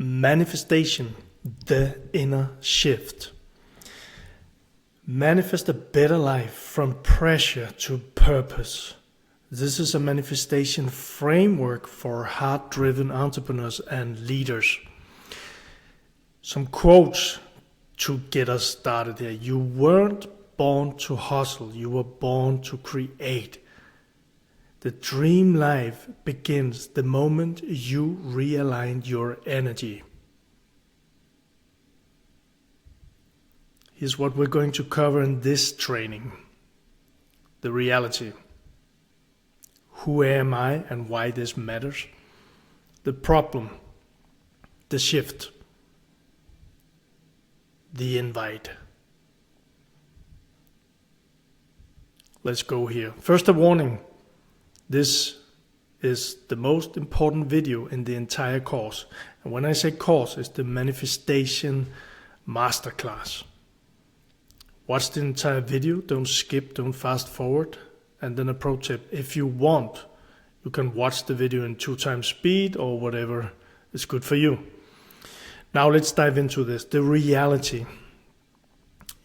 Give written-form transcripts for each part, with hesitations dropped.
Manifestation, the inner shift. Manifest a better life from pressure to purpose. This is a manifestation framework for heart-driven entrepreneurs and leaders. Some quotes to get us started here. You weren't born to hustle, you were born to create. The dream life begins the moment you realign your energy. Here's what we're going to cover in this training. The reality. Who am I and why this matters? The problem. The shift. The invite. Let's go here. First, a warning. This is the most important video in the entire course. And when I say course, it's the Manifestation Masterclass. Watch the entire video, don't skip, don't fast forward. And then a pro tip, if you want, you can watch the video in 2 times speed or whatever is good for you. Now let's dive into this. The reality.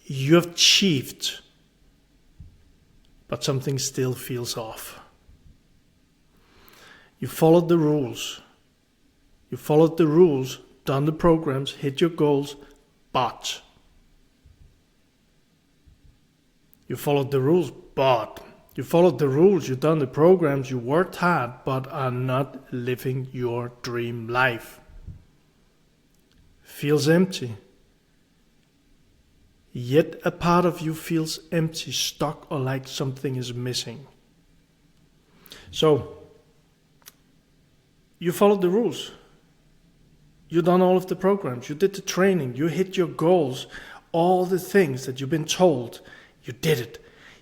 You have achieved, but something still feels off. You followed the rules. You followed the rules, done the programs, hit your goals, but you followed the rules, you've done the programs, you worked hard, but are not living your dream life. Feels empty. Yet a part of you feels empty, stuck, or like something is missing. So, you followed the rules. You done all of the programs. You did the training. You hit your goals. All the things that you've been told. You did it.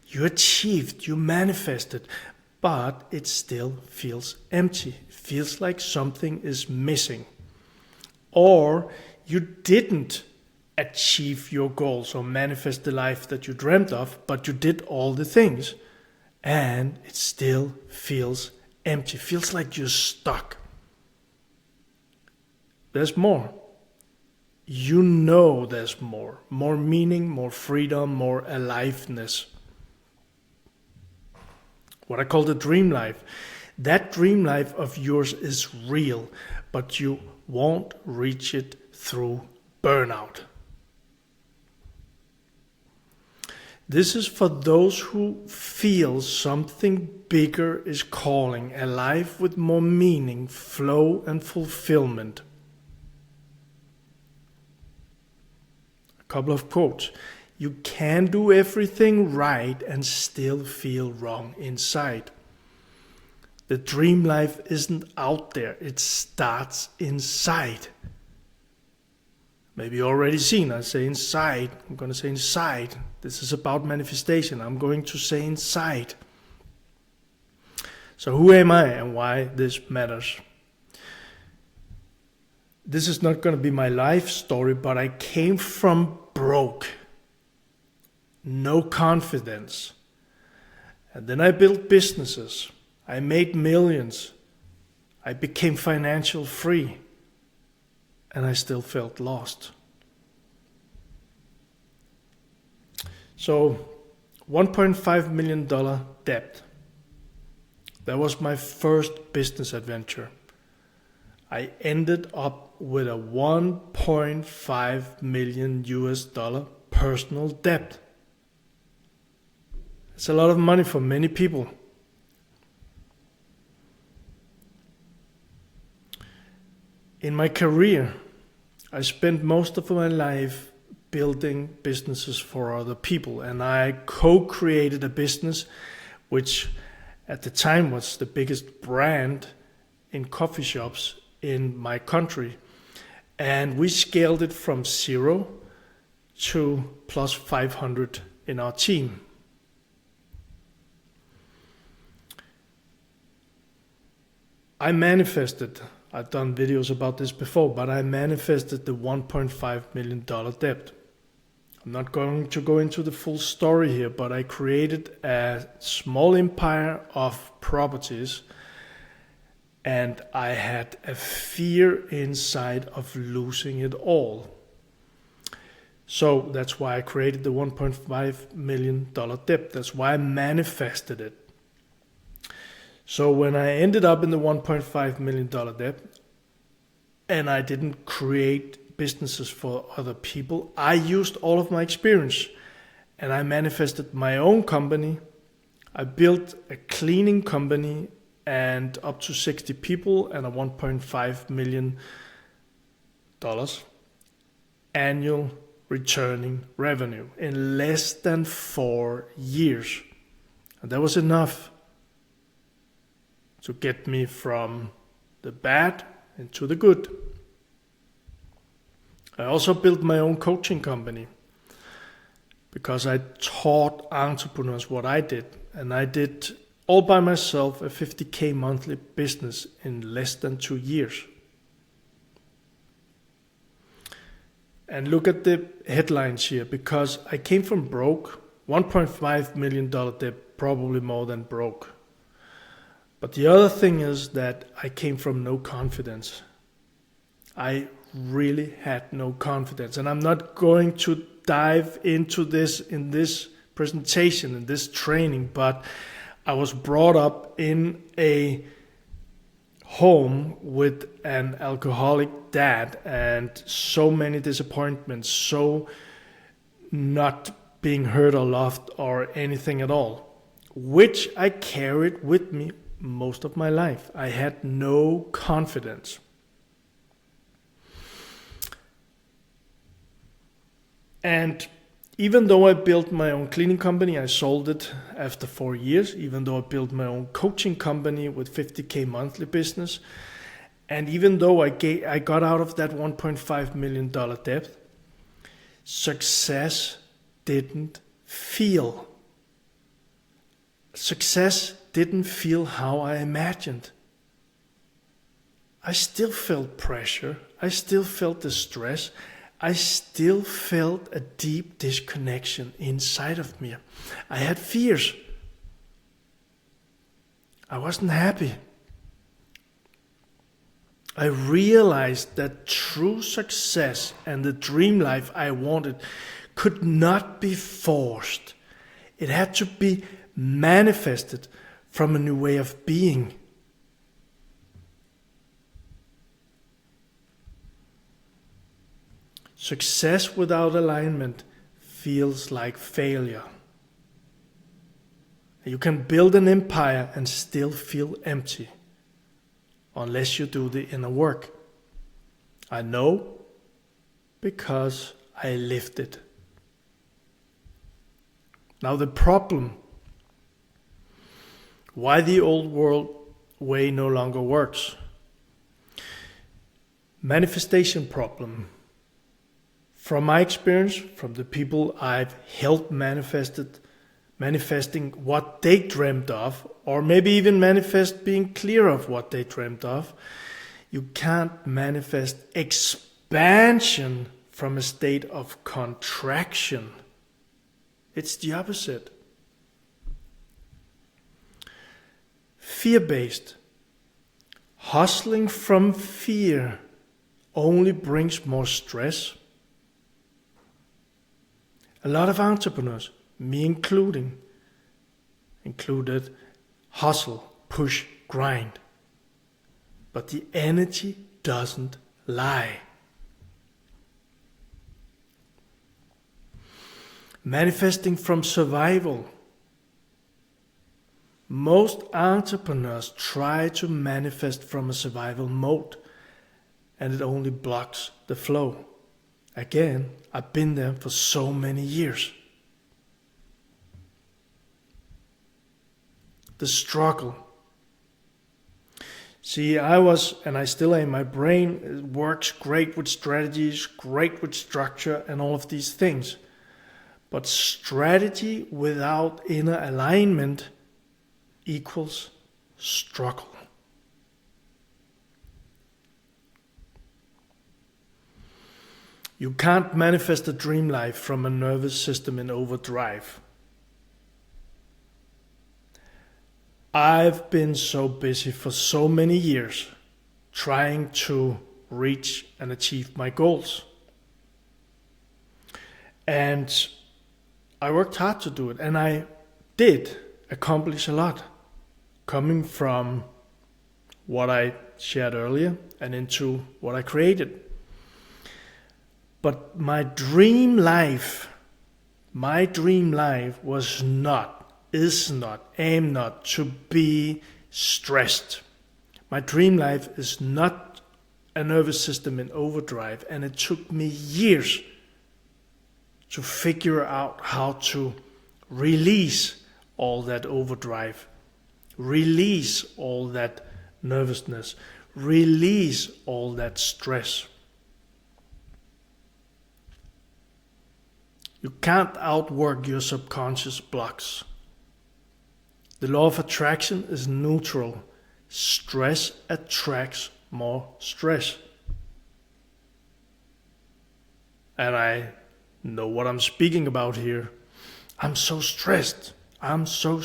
You achieved. You manifested. But it still feels empty. It feels like something is missing. Or you didn't achieve your goals or manifest the life that you dreamt of, but you did all the things. And it still feels empty. It feels like you're stuck. There's more. You know there's more. More meaning, more freedom, more aliveness. What I call the dream life. That dream life of yours is real, but you won't reach it through burnout. This is for those who feel something bigger is calling, a life with more meaning, flow, and fulfillment. Couple of quotes. You can do everything right and still feel wrong inside. The dream life isn't out there, it starts inside. Maybe you already seen, I say inside, I'm going to say inside. This is about manifestation, I'm going to say inside. So who am I and why this matters? This is not going to be my life story, but I came from broke, no confidence. And then I built businesses. I made millions. I became financial free. And I still felt lost. So, $1.5 million debt. That was my first business adventure. I ended up with a $1.5 million personal debt. It's a lot of money for many people. In my career, I spent most of my life building businesses for other people, and I co-created a business which at the time was the biggest brand in coffee shops in my country, and we scaled it from 0 to plus 500 in our team. I manifested, I've done videos about this before, but I manifested the $1.5 million debt. I'm not going to go into the full story here, but I created a small empire of properties And I had a fear inside of losing it all. So that's why I created the $1.5 million debt. That's why I manifested it. So when I ended up in the $1.5 million debt, and I didn't create businesses for other people, I used all of my experience and I manifested my own company. I built a cleaning company and up to 60 people and a $1.5 million annual returning revenue in less than 4 years. And that was enough to get me from the bad into the good. I also built my own coaching company because I taught entrepreneurs what I did, and I did all by myself a 50K monthly business in less than 2 years. And look at the headlines here, because I came from broke, $1.5 million debt, probably more than broke. But the other thing is that I came from no confidence. I really had no confidence. And I'm not going to dive into this in this presentation, in this training, but I was brought up in a home with an alcoholic dad and so many disappointments, so not being heard or loved or anything at all, which I carried with me most of my life. I had no confidence. And even though I built my own cleaning company, I sold it after 4 years. Even though I built my own coaching company with 50K monthly business, and even though I got out of that $1.5 million debt, success didn't feel how I imagined. I still felt pressure. I still felt the stress. I still felt a deep disconnection inside of me. I had fears. I wasn't happy. I realized that true success and the dream life I wanted could not be forced. It had to be manifested from a new way of being. Success without alignment feels like failure. You can build an empire and still feel empty unless you do the inner work. I know because I lived it. Now the problem, why the old world way no longer works. Manifestation problem. From my experience, from the people I've helped manifesting what they dreamt of, or maybe even manifest being clear of what they dreamt of, you can't manifest expansion from a state of contraction. It's the opposite. Fear-based. Hustling from fear only brings more stress. A lot of entrepreneurs, me included, hustle, push, grind. But the energy doesn't lie. Manifesting from survival. Most entrepreneurs try to manifest from a survival mode, and it only blocks the flow. Again, I've been there for so many years. The struggle. See, I was, and I still am, my brain works great with strategies, great with structure and all of these things. But strategy without inner alignment equals struggle. You can't manifest a dream life from a nervous system in overdrive. I've been so busy for so many years trying to reach and achieve my goals. And I worked hard to do it, and I did accomplish a lot, coming from what I shared earlier and into what I created. But my dream life was not, is not, aim not to be stressed. My dream life is not a nervous system in overdrive, and it took me years to figure out how to release all that overdrive, release all that nervousness, release all that stress. You can't outwork your subconscious blocks. The law of attraction is neutral. Stress attracts more stress. And I know what I'm speaking about here. I'm so stressed. I'm so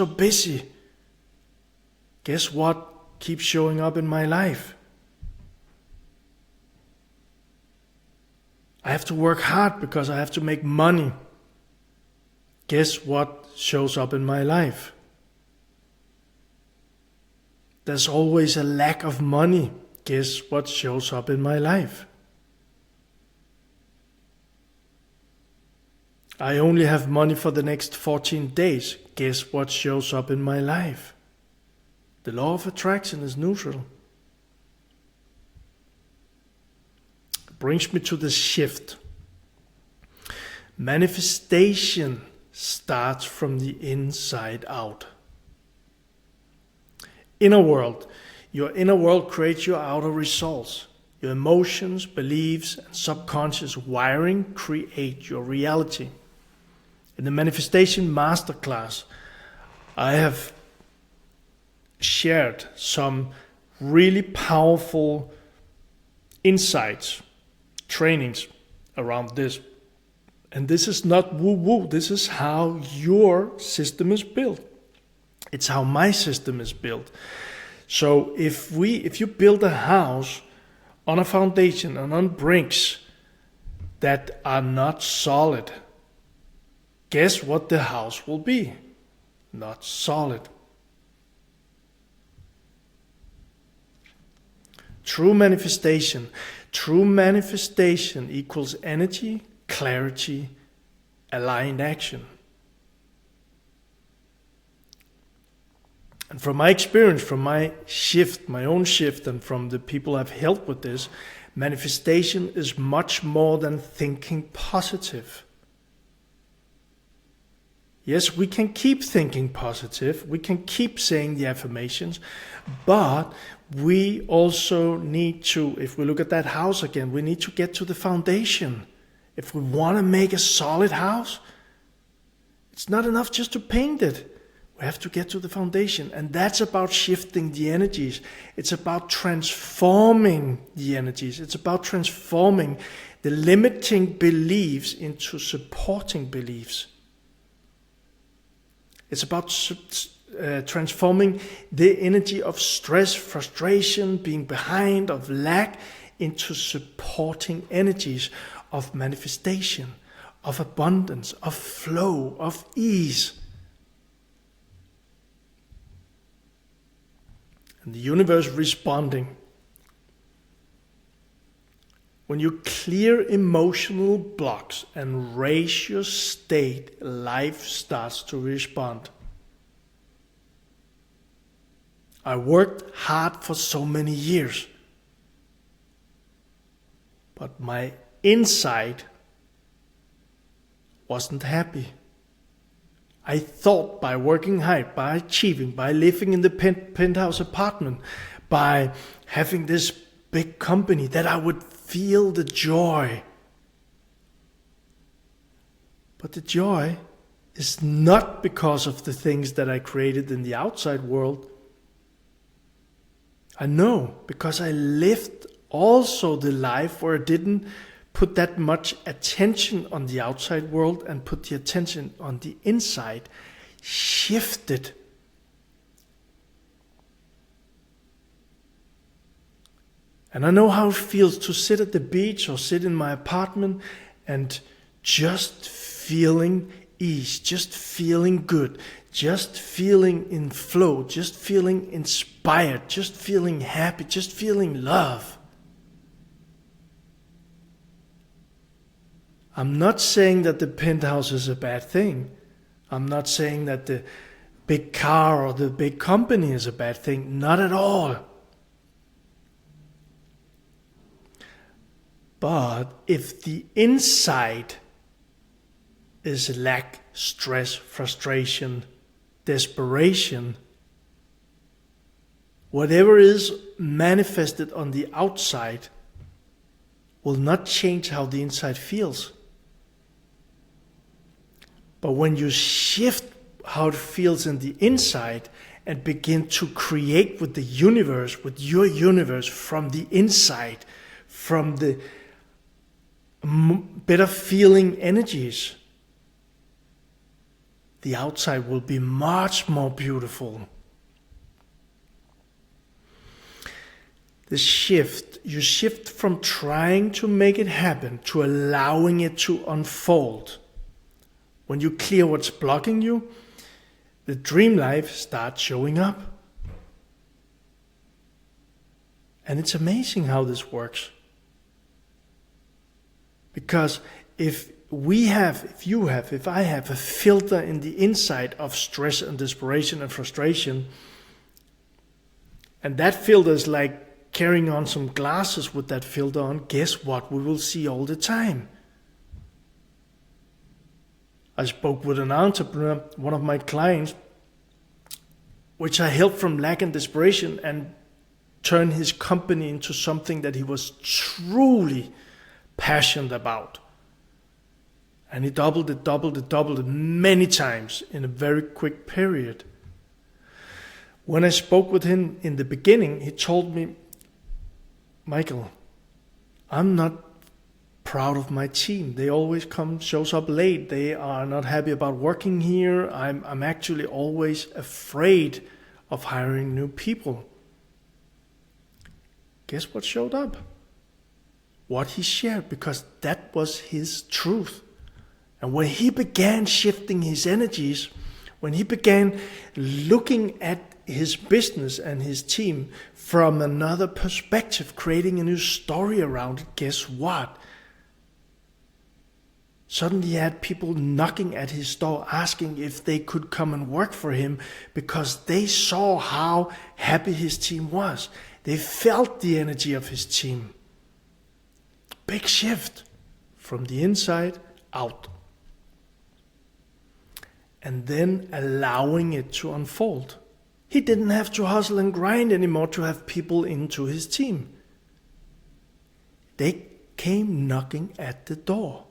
busy. Guess what keeps showing up in my life? I have to work hard because I have to make money. Guess what shows up in my life? There's always a lack of money. Guess what shows up in my life? I only have money for the next 14 days. Guess what shows up in my life? The law of attraction is neutral. It brings me to the shift. Manifestation starts from the inside out. Inner world. Your inner world creates your outer results. Your emotions, beliefs, and subconscious wiring create your reality. In the Manifestation Masterclass, I have shared some really powerful insights, trainings around this. And this is not woo-woo. This is how your system is built. It's how my system is built. So if you build a house on a foundation and on bricks that are not solid, guess what the house will be? Not solid. True manifestation equals energy, clarity, aligned action. And from my experience, from my shift, my own shift, and from the people I've helped with this, manifestation is much more than thinking positive. Yes, we can keep thinking positive, we can keep saying the affirmations, but we also need to, if we look at that house again, we need to get to the foundation. If we want to make a solid house, it's not enough just to paint it. We have to get to the foundation, and that's about shifting the energies. It's about transforming the energies. It's about transforming the limiting beliefs into supporting beliefs. It's about transforming the energy of stress, frustration, being behind, of lack, into supporting energies of manifestation, of abundance, of flow, of ease. And the universe responding. When you clear emotional blocks and raise your state, life starts to respond. I worked hard for so many years, but my inside wasn't happy. I thought by working hard, by achieving, by living in the penthouse apartment, by having this big company, that I would feel the joy. But the joy is not because of the things that I created in the outside world. I know, because I lived also the life where I didn't put that much attention on the outside world and put the attention on the inside, shifted And I know how it feels to sit at the beach or sit in my apartment and just feeling ease, just feeling good, just feeling in flow, just feeling inspired, just feeling happy, just feeling love. I'm not saying that the penthouse is a bad thing. I'm not saying that the big car or the big company is a bad thing. Not at all. But if the inside is lack, stress, frustration, desperation, whatever is manifested on the outside will not change how the inside feels. But when you shift how it feels in the inside and begin to create with the universe, with your universe from the inside, from the better feeling energies, the outside will be much more beautiful. The shift, you shift from trying to make it happen to allowing it to unfold. When you clear what's blocking you, the dream life starts showing up. And it's amazing how this works. Because if I have a filter in the inside of stress and desperation and frustration, and that filter is like carrying on some glasses with that filter on, guess what we will see all the time? I spoke with an entrepreneur, one of my clients, which I helped from lack and desperation and turn his company into something that he was truly passionate about. And he doubled it many times in a very quick period. When I spoke with him in the beginning, he told me, Michael, I'm not proud of my team. They always shows up late. They are not happy about working here. I'm actually always afraid of hiring new people. Guess what showed up? What he shared, because that was his truth. And when he began shifting his energies, when he began looking at his business and his team from another perspective, creating a new story around it, guess what? Suddenly he had people knocking at his door asking if they could come and work for him because they saw how happy his team was. They felt the energy of his team. Big shift from the inside out. And then allowing it to unfold. He didn't have to hustle and grind anymore to have people into his team. They came knocking at the door.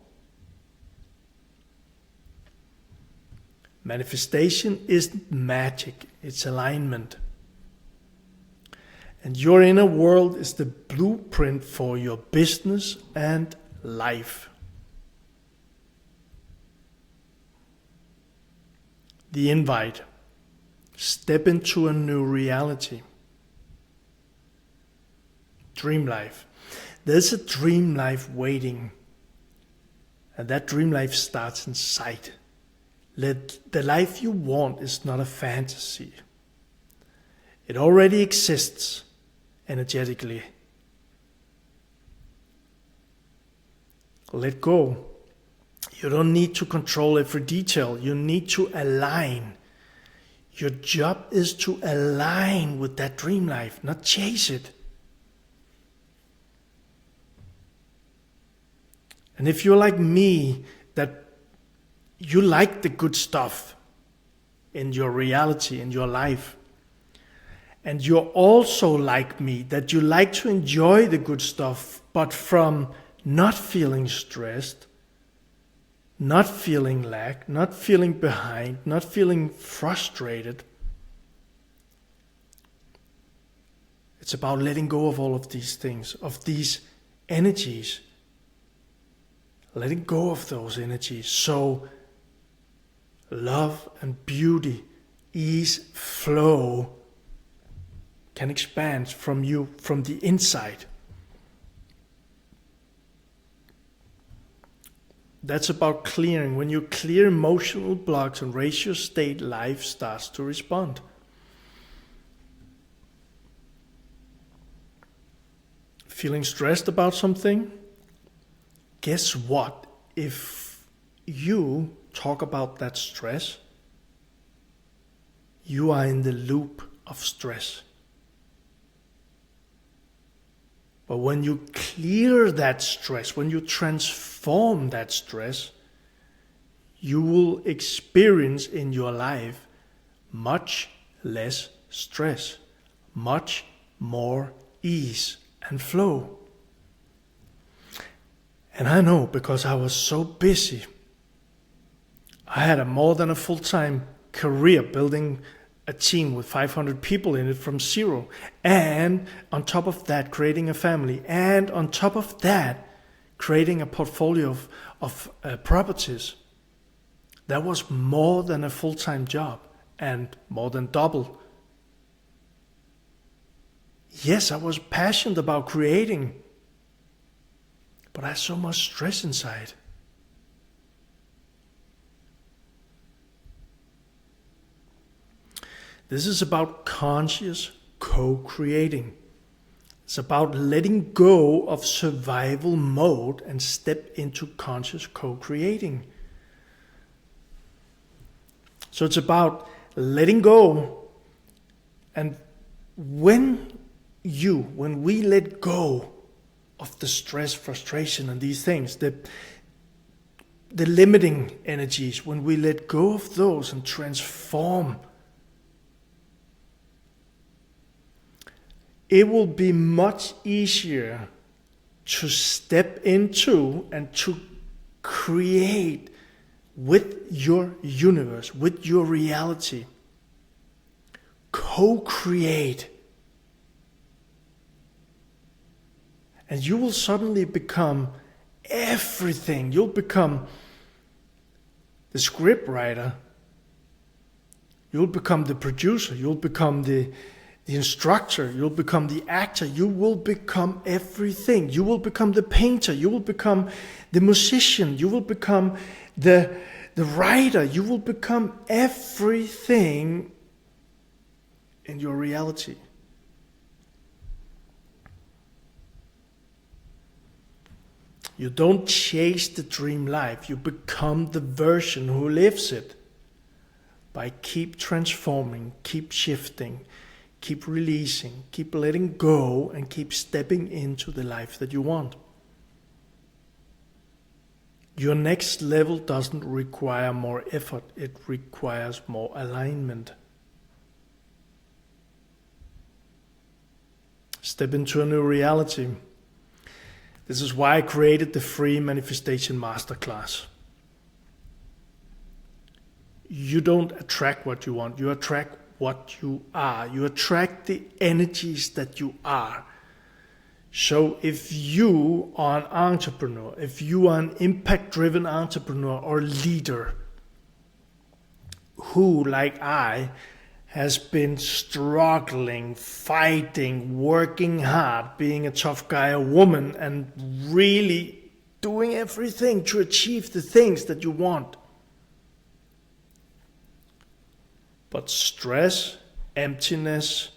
Manifestation is magic. It's alignment. And your inner world is the blueprint for your business and life. The invite. Step into a new reality. Dream life. There's a dream life waiting. And that dream life starts inside. The life you want is not a fantasy. It already exists energetically. Let go. You don't need to control every detail. You need to align. Your job is to align with that dream life, not chase it. And if you're like me, that you like the good stuff in your reality, in your life, and you're also like me, that you like to enjoy the good stuff, but from not feeling stressed, not feeling lack, not feeling behind, not feeling frustrated. It's about letting go of all of these things, of these energies. Letting go of those energies so love and beauty, ease, flow can expand from you, from the inside. That's about clearing. When you clear emotional blocks and raise your state, life starts to respond. Feeling stressed about something? Guess what? If you talk about that stress, you are in the loop of stress. But when you clear that stress, when you transform that stress, you will experience in your life much less stress, much more ease and flow. And I know, because I was so busy. I had more than a full-time career building a team with 500 people in it from zero. And on top of that, creating a family. And on top of that, creating a portfolio of properties. That was more than a full-time job and more than double. Yes, I was passionate about creating, but I had so much stress inside. This is about conscious co-creating. It's about letting go of survival mode and step into conscious co-creating. So it's about letting go. And when we let go of the stress, frustration, and these things, the limiting energies, when we let go of those and transform, it will be much easier to step into and to create with your universe, with your reality. Co-create. And you will suddenly become everything. You'll become the script writer. You'll become the producer. You'll become the instructor. You'll become the actor. You will become everything. You will become the painter. You will become the musician. You will become the writer. You will become everything in your reality. You don't chase the dream life. You become the version who lives it. By keep transforming, keep shifting, keep releasing, keep letting go, and keep stepping into the life that you want. Your next level doesn't require more effort. It requires more alignment. Step into a new reality. This is why I created the free Manifestation Masterclass. You don't attract what you want. You attract what you are. You attract the energies that you are. So if you are an entrepreneur, if you are an impact-driven entrepreneur or leader who, like I, has been struggling, fighting, working hard, being a tough guy or woman, and really doing everything to achieve the things that you want. But stress, emptiness,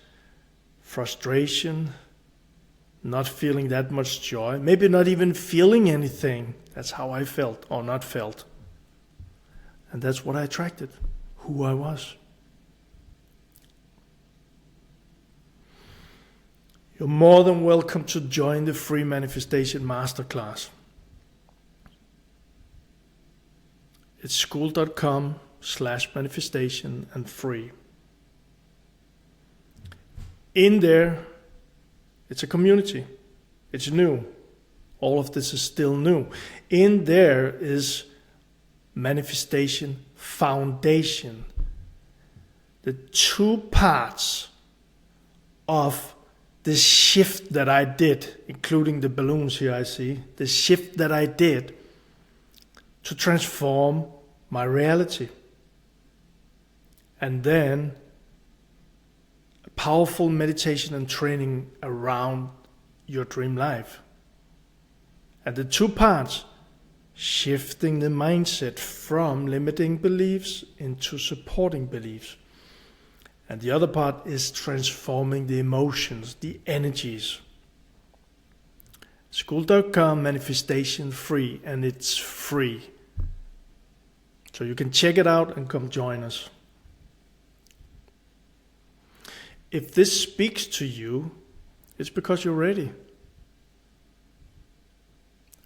frustration, not feeling that much joy, maybe not even feeling anything. That's how I felt, or not felt. And that's what I attracted, who I was. You're more than welcome to join the free Manifestation Masterclass. It's school.com/manifestation and free. In there, it's a community. It's new. All of this is still new. In there is Manifestation Foundation. The two parts of the shift that I did, including the balloons here I see, the shift that I did to transform my reality. And then a powerful meditation and training around your dream life. And the two parts shifting the mindset from limiting beliefs into supporting beliefs. And the other part is transforming the emotions, the energies. School.com manifestation free, and it's free. So you can check it out and come join us. If this speaks to you, it's because you're ready.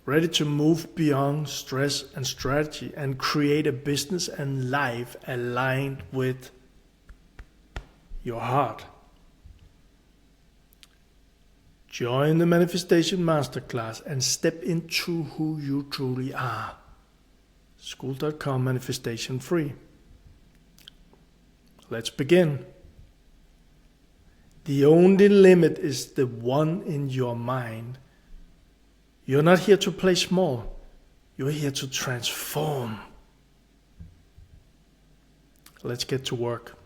Ready to move beyond stress and strategy and create a business and life aligned with your heart. Join the Manifestation Masterclass and step into who you truly are. School.com manifestation free. Let's begin. The only limit is the one in your mind. You're not here to play small. You're here to transform. Let's get to work.